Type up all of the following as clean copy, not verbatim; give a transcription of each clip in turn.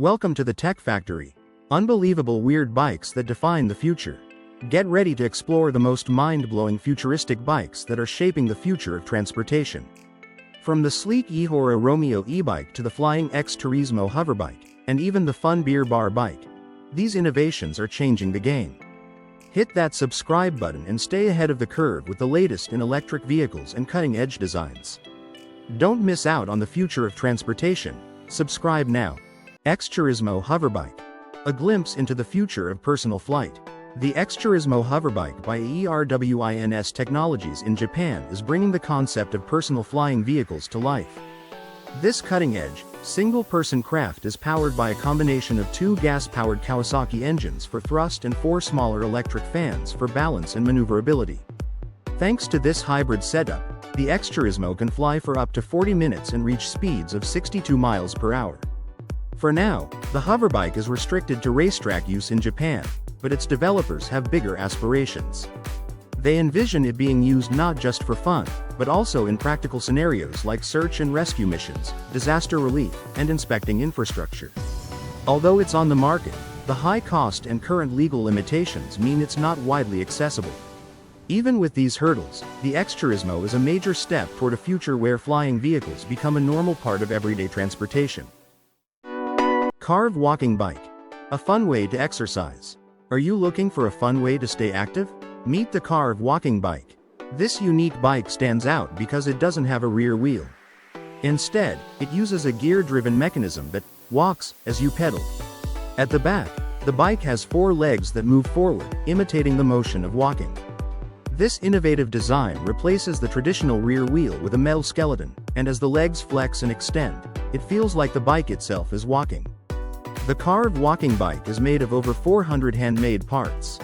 Welcome to the Tech Factory. Unbelievable weird bikes that define the future. Get ready to explore the most mind-blowing futuristic bikes that are shaping the future of transportation. From the sleek Eahora Romeo Ebike to the flying XTURISMO Hoverbike, and even the fun beer bar bike. These innovations are changing the game. Hit that subscribe button and stay ahead of the curve with the latest in electric vehicles and cutting-edge designs. Don't miss out on the future of transportation. Subscribe now. XTURISMO Hoverbike. A glimpse into the future of personal flight. The XTURISMO Hoverbike by Eahora Technologies in Japan is bringing the concept of personal flying vehicles to life. This cutting-edge, single-person craft is powered by a combination of two gas-powered Kawasaki engines for thrust and four smaller electric fans for balance and maneuverability. Thanks to this hybrid setup, the XTURISMO can fly for up to 40 minutes and reach speeds of 62 miles per hour. For now, the hoverbike is restricted to racetrack use in Japan, but its developers have bigger aspirations. They envision it being used not just for fun, but also in practical scenarios like search and rescue missions, disaster relief, and inspecting infrastructure. Although it's on the market, the high cost and current legal limitations mean it's not widely accessible. Even with these hurdles, the XTURISMO is a major step toward a future where flying vehicles become a normal part of everyday transportation. Carve walking bike. A fun way to exercise. Are you looking for a fun way to stay active? Meet the Carve walking bike. This unique bike stands out because it doesn't have a rear wheel. Instead, it uses a gear-driven mechanism that walks as you pedal. At the back, the bike has four legs that move forward, imitating the motion of walking. This innovative design replaces the traditional rear wheel with a metal skeleton, and as the legs flex and extend, it feels like the bike itself is walking. The Carve walking bike is made of over 400 handmade parts.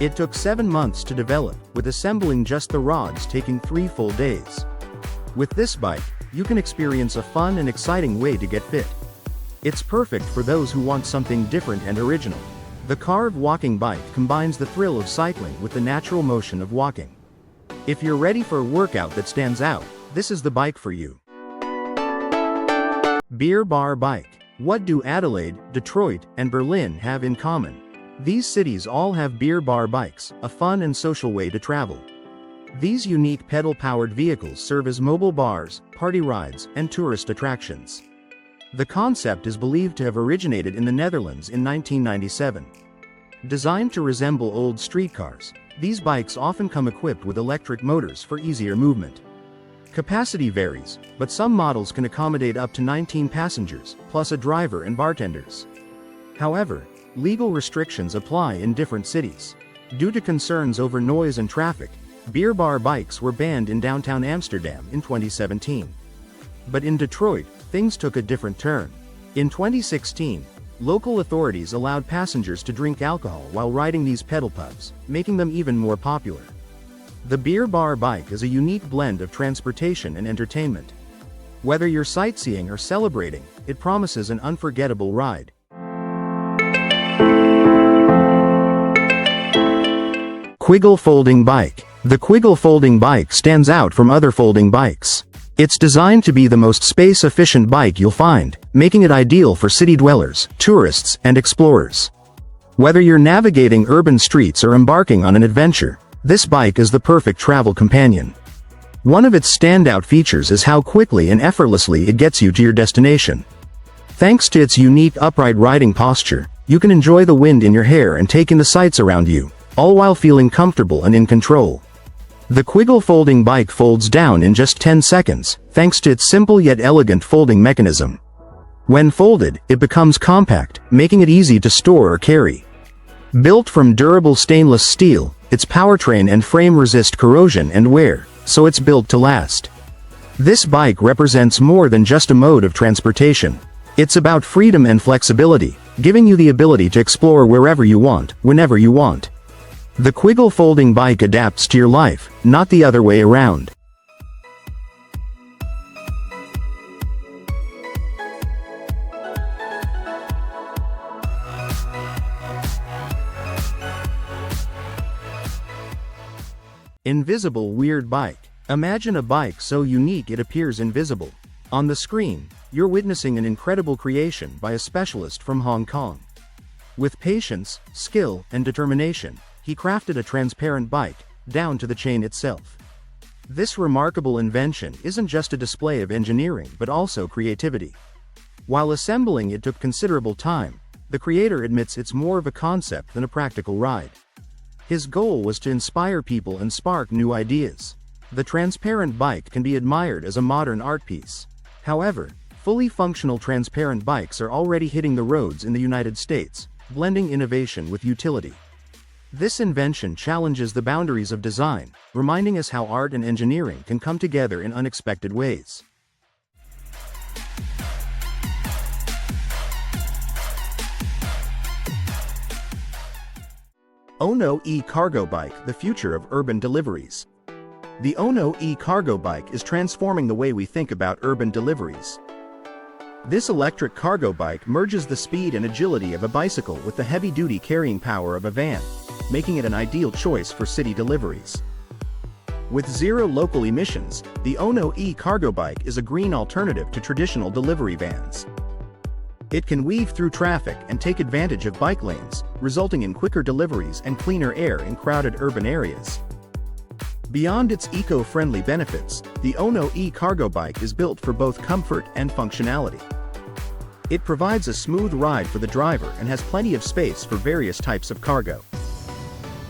It took 7 months to develop, with assembling just the rods taking 3 full days. With this bike, you can experience a fun and exciting way to get fit. It's perfect for those who want something different and original. The Carve walking bike combines the thrill of cycling with the natural motion of walking. If you're ready for a workout that stands out, this is the bike for you. Beer bar bike. What do Adelaide, Detroit, and Berlin have in common? These cities all have beer bar bikes, a fun and social way to travel. These unique pedal-powered vehicles serve as mobile bars, party rides, and tourist attractions. The concept is believed to have originated in the Netherlands in 1997. Designed to resemble old streetcars, these bikes often come equipped with electric motors for easier movement. Capacity varies, but some models can accommodate up to 19 passengers, plus a driver and bartenders. However, legal restrictions apply in different cities. Due to concerns over noise and traffic, beer bar bikes were banned in downtown Amsterdam in 2017. But in Detroit, things took a different turn. In 2016, local authorities allowed passengers to drink alcohol while riding these pedal pubs, making them even more popular. The beer bar bike is a unique blend of transportation and entertainment. Whether you're sightseeing or celebrating, it promises an unforgettable ride. Quiggle folding bike. The Quiggle folding bike stands out from other folding bikes. It's designed to be the most space-efficient bike you'll find, making it ideal for city dwellers, tourists, and explorers. Whether you're navigating urban streets or embarking on an adventure, this bike is the perfect travel companion. One of its standout features is how quickly and effortlessly it gets you to your destination. Thanks to its unique upright riding posture, you can enjoy the wind in your hair and take in the sights around you, all while feeling comfortable and in control. The Quiggle folding bike folds down in just 10 seconds, thanks to its simple yet elegant folding mechanism. When folded, it becomes compact, making it easy to store or carry. Built from durable stainless steel, its powertrain and frame resist corrosion and wear, so it's built to last. This bike represents more than just a mode of transportation. It's about freedom and flexibility, giving you the ability to explore wherever you want, whenever you want. The Quiggle folding bike adapts to your life, not the other way around. Invisible weird bike. Imagine a bike so unique it appears invisible. On the screen, you're witnessing an incredible creation by a specialist from Hong Kong. With patience, skill, and determination, he crafted a transparent bike, down to the chain itself. This remarkable invention isn't just a display of engineering but also creativity. While assembling it took considerable time, the creator admits it's more of a concept than a practical ride. His goal was to inspire people and spark new ideas. The transparent bike can be admired as a modern art piece. However, fully functional transparent bikes are already hitting the roads in the United States, blending innovation with utility. This invention challenges the boundaries of design, reminding us how art and engineering can come together in unexpected ways. ONO E-Cargo Bike, the future of urban deliveries. The ONO E-Cargo Bike is transforming the way we think about urban deliveries. This electric cargo bike merges the speed and agility of a bicycle with the heavy-duty carrying power of a van, making it an ideal choice for city deliveries. With zero local emissions, the ONO E-Cargo Bike is a green alternative to traditional delivery vans. It can weave through traffic and take advantage of bike lanes, resulting in quicker deliveries and cleaner air in crowded urban areas. Beyond its eco-friendly benefits, the ONO E-Cargo Bike is built for both comfort and functionality. It provides a smooth ride for the driver and has plenty of space for various types of cargo.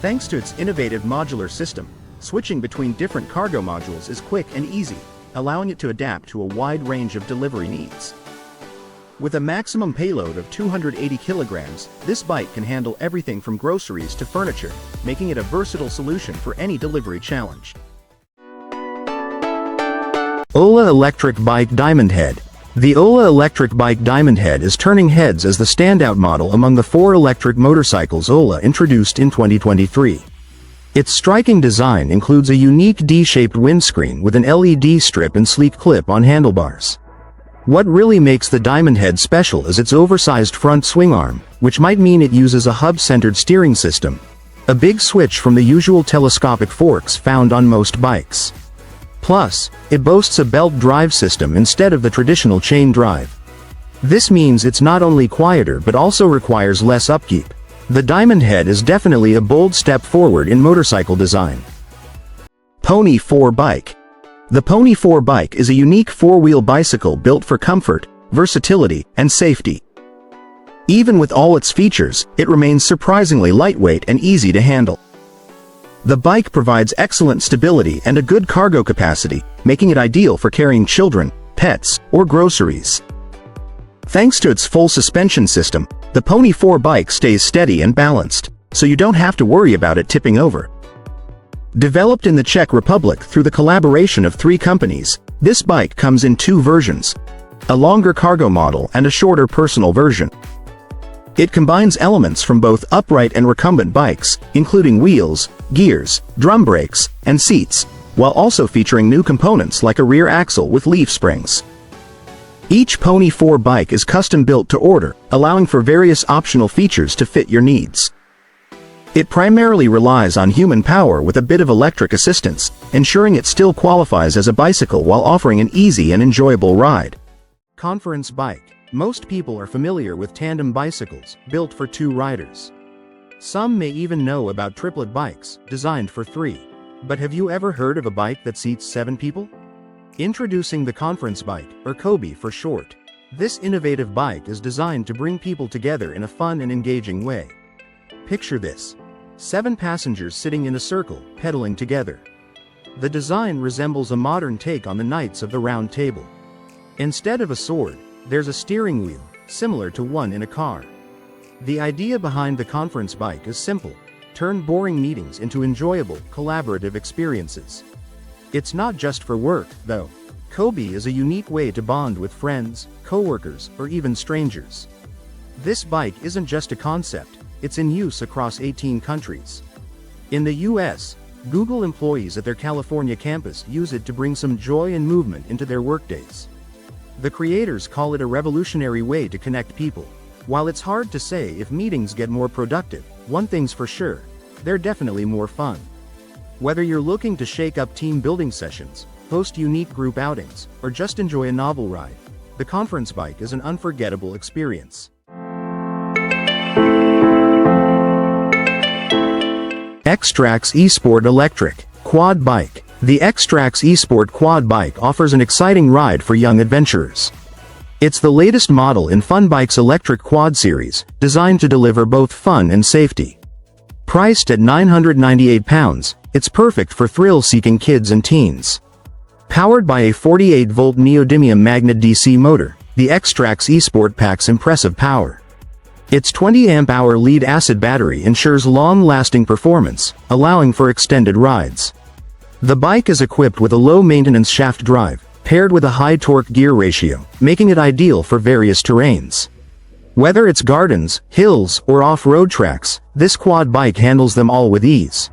Thanks to its innovative modular system, switching between different cargo modules is quick and easy, allowing it to adapt to a wide range of delivery needs. With a maximum payload of 280 kilograms, this bike can handle everything from groceries to furniture, making it a versatile solution for any delivery challenge. Ola Electric Bike Diamond Head. The Ola Electric Bike Diamond Head is turning heads as the standout model among the 4 electric motorcycles Ola introduced in 2023. Its striking design includes a unique D-shaped windscreen with an LED strip and sleek clip-on handlebars. What really makes the Diamond Head special is its oversized front swing arm, which might mean it uses a hub-centered steering system, a big switch from the usual telescopic forks found on most bikes. Plus, it boasts a belt drive system instead of the traditional chain drive. This means it's not only quieter but also requires less upkeep. The Diamond Head is definitely a bold step forward in motorcycle design. Pony 4 Bike. The Pony 4 Bike is a unique 4-wheel bicycle built for comfort, versatility, and safety. Even with all its features, it remains surprisingly lightweight and easy to handle. The bike provides excellent stability and a good cargo capacity, making it ideal for carrying children, pets, or groceries. Thanks to its full suspension system, the Pony 4 Bike stays steady and balanced, so you don't have to worry about it tipping over. Developed in the Czech Republic through the collaboration of 3 companies, this bike comes in 2 versions, a longer cargo model and a shorter personal version. It combines elements from both upright and recumbent bikes, including wheels, gears, drum brakes, and seats, while also featuring new components like a rear axle with leaf springs. Each Pony 4 bike is custom-built to order, allowing for various optional features to fit your needs. It primarily relies on human power with a bit of electric assistance, ensuring it still qualifies as a bicycle while offering an easy and enjoyable ride. Conference Bike. Most people are familiar with tandem bicycles, built for 2 riders. Some may even know about triplet bikes, designed for 3. But have you ever heard of a bike that seats 7 people? Introducing the Conference Bike, or COBE for short. This innovative bike is designed to bring people together in a fun and engaging way. Picture this. 7 passengers sitting in a circle, pedaling together. The design resembles a modern take on the Knights of the Round Table. Instead of a sword, there's a steering wheel, similar to one in a car. The idea behind the Conference Bike is simple: turn boring meetings into enjoyable, collaborative experiences. It's not just for work, though. COBE is a unique way to bond with friends, coworkers, or even strangers. This bike isn't just a concept, it's in use across 18 countries. In the US, Google employees at their California campus use it to bring some joy and movement into their workdays. The creators call it a revolutionary way to connect people. While it's hard to say if meetings get more productive, one thing's for sure: they're definitely more fun. Whether you're looking to shake up team building sessions, host unique group outings, or just enjoy a novel ride, the conference bike is an unforgettable experience. Xtrax Esport Electric Quad Bike. The Xtrax Esport Quad Bike offers an exciting ride for young adventurers. It's the latest model in Funbike's electric quad series, designed to deliver both fun and safety. Priced at £998, it's perfect for thrill-seeking kids and teens. Powered by a 48-volt neodymium magnet DC motor, the Xtrax Esport packs impressive power. Its 20-amp-hour lead-acid battery ensures long-lasting performance, allowing for extended rides. The bike is equipped with a low-maintenance shaft drive, paired with a high-torque gear ratio, making it ideal for various terrains. Whether it's gardens, hills, or off-road tracks, this quad bike handles them all with ease.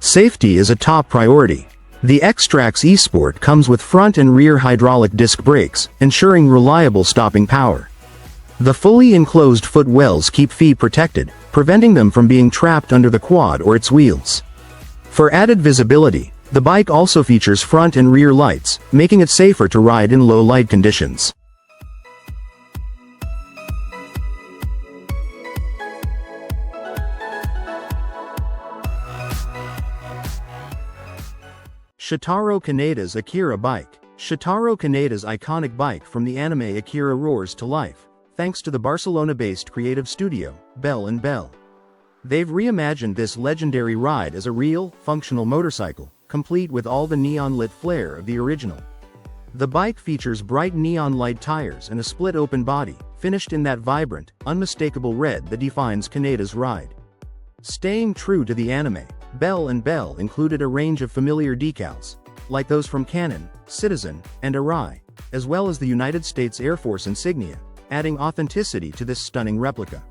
Safety is a top priority. The Xtrax Esport comes with front and rear hydraulic disc brakes, ensuring reliable stopping power. The fully enclosed footwells keep feet protected, preventing them from being trapped under the quad or its wheels. For added visibility, the bike also features front and rear lights, making it safer to ride in low light conditions. Shotaro Kaneda's Akira Bike. Shotaro Kaneda's iconic bike from the anime Akira roars to life, thanks to the Barcelona-based creative studio, Bell & Bell. They've reimagined this legendary ride as a real, functional motorcycle, complete with all the neon-lit flair of the original. The bike features bright neon light tires and a split-open body, finished in that vibrant, unmistakable red that defines Kaneda's ride. Staying true to the anime, Bell & Bell included a range of familiar decals, like those from Canon, Citizen, and Arai, as well as the United States Air Force insignia, adding authenticity to this stunning replica.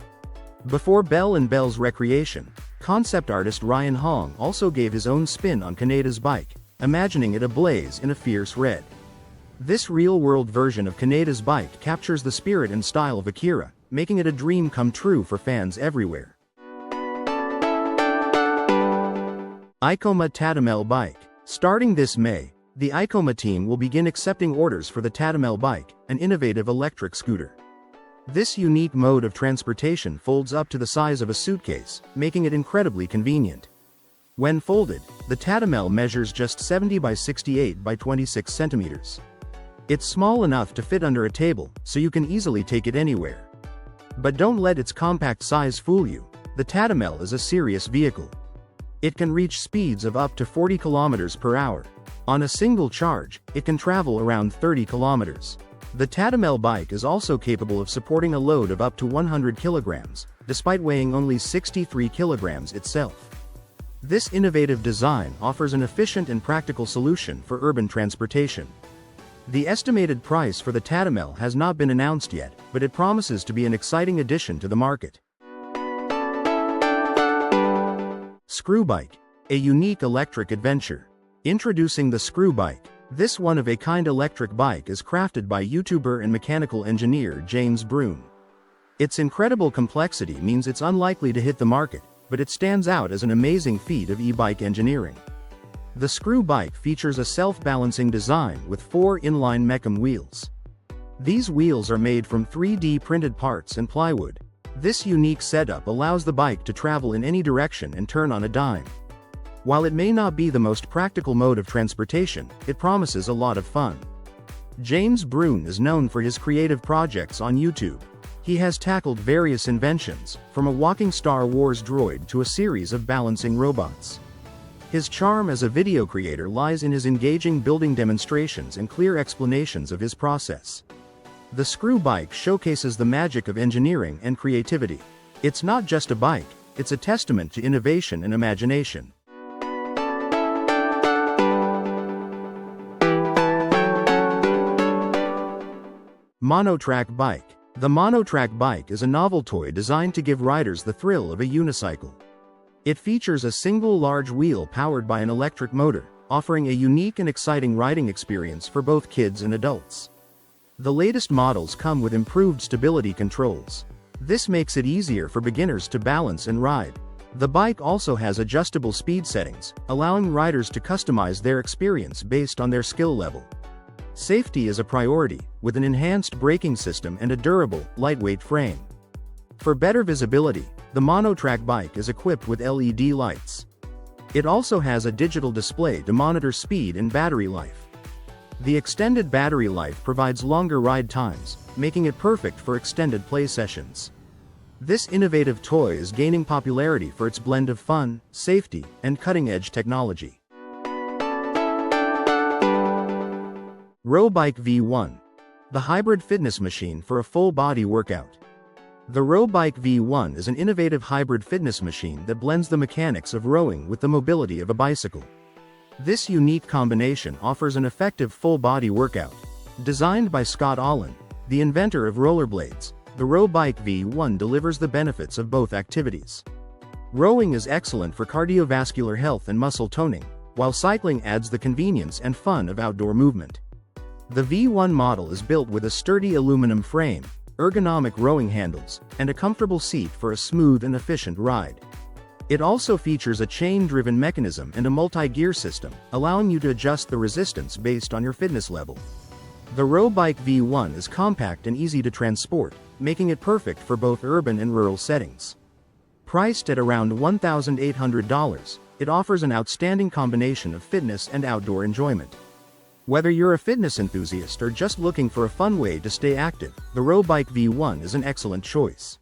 Before Bell & Bell's recreation, concept artist Ryan Hong also gave his own spin on Kaneda's bike, imagining it ablaze in a fierce red. This real-world version of Kaneda's bike captures the spirit and style of Akira, making it a dream come true for fans everywhere. ICOMA Tatamel Bike. Starting this May, the ICOMA team will begin accepting orders for the Tatamel Bike, an innovative electric scooter. This unique mode of transportation folds up to the size of a suitcase, making it incredibly convenient. When folded, the Tatamel measures just 70 by 68 by 26 centimeters. It's small enough to fit under a table, so you can easily take it anywhere. But don't let its compact size fool you. The Tatamel is a serious vehicle. It can reach speeds of up to 40 kilometers per hour. On a single charge, it can travel around 30 kilometers. The Tatamel bike is also capable of supporting a load of up to 100 kilograms, despite weighing only 63 kilograms itself. This innovative design offers an efficient and practical solution for urban transportation. The estimated price for the Tatamel has not been announced yet, but it promises to be an exciting addition to the market. Screw Bike, a unique electric adventure. Introducing the Screw Bike. This one-of-a-kind electric bike is crafted by YouTuber and mechanical engineer James Brune. Its incredible complexity means it's unlikely to hit the market, but it stands out as an amazing feat of e-bike engineering. The Screw Bike features a self-balancing design with 4 inline Mecum wheels. These wheels are made from 3D printed parts and plywood. This unique setup allows the bike to travel in any direction and turn on a dime. While it may not be the most practical mode of transportation, it promises a lot of fun. James Brune is known for his creative projects on YouTube. He has tackled various inventions, from a walking Star Wars droid to a series of balancing robots. His charm as a video creator lies in his engaging building demonstrations and clear explanations of his process. The Screw Bike showcases the magic of engineering and creativity. It's not just a bike, it's a testament to innovation and imagination. Monotrack Bike. The Monotrack Bike is a novel toy designed to give riders the thrill of a unicycle. It features a single large wheel powered by an electric motor, offering a unique and exciting riding experience for both kids and adults. The latest models come with improved stability controls. This makes it easier for beginners to balance and ride. The bike also has adjustable speed settings, allowing riders to customize their experience based on their skill level. Safety is a priority, with an enhanced braking system and a durable, lightweight frame. For better visibility, the Monotrack bike is equipped with LED lights. It also has a digital display to monitor speed and battery life. The extended battery life provides longer ride times, making it perfect for extended play sessions. This innovative toy is gaining popularity for its blend of fun, safety, and cutting-edge technology. Robike V1. The hybrid fitness machine for a full-body workout. The Robike V1 is an innovative hybrid fitness machine that blends the mechanics of rowing with the mobility of a bicycle. This unique combination offers an effective full-body workout. Designed by Scott Allen, the inventor of rollerblades, the Robike V1 delivers the benefits of both activities. Rowing is excellent for cardiovascular health and muscle toning, while cycling adds the convenience and fun of outdoor movement. The V1 model is built with a sturdy aluminum frame, ergonomic rowing handles, and a comfortable seat for a smooth and efficient ride. It also features a chain-driven mechanism and a multi-gear system, allowing you to adjust the resistance based on your fitness level. The Robike V1 is compact and easy to transport, making it perfect for both urban and rural settings. Priced at around $1,800, it offers an outstanding combination of fitness and outdoor enjoyment. Whether you're a fitness enthusiast or just looking for a fun way to stay active, the Robike V1 is an excellent choice.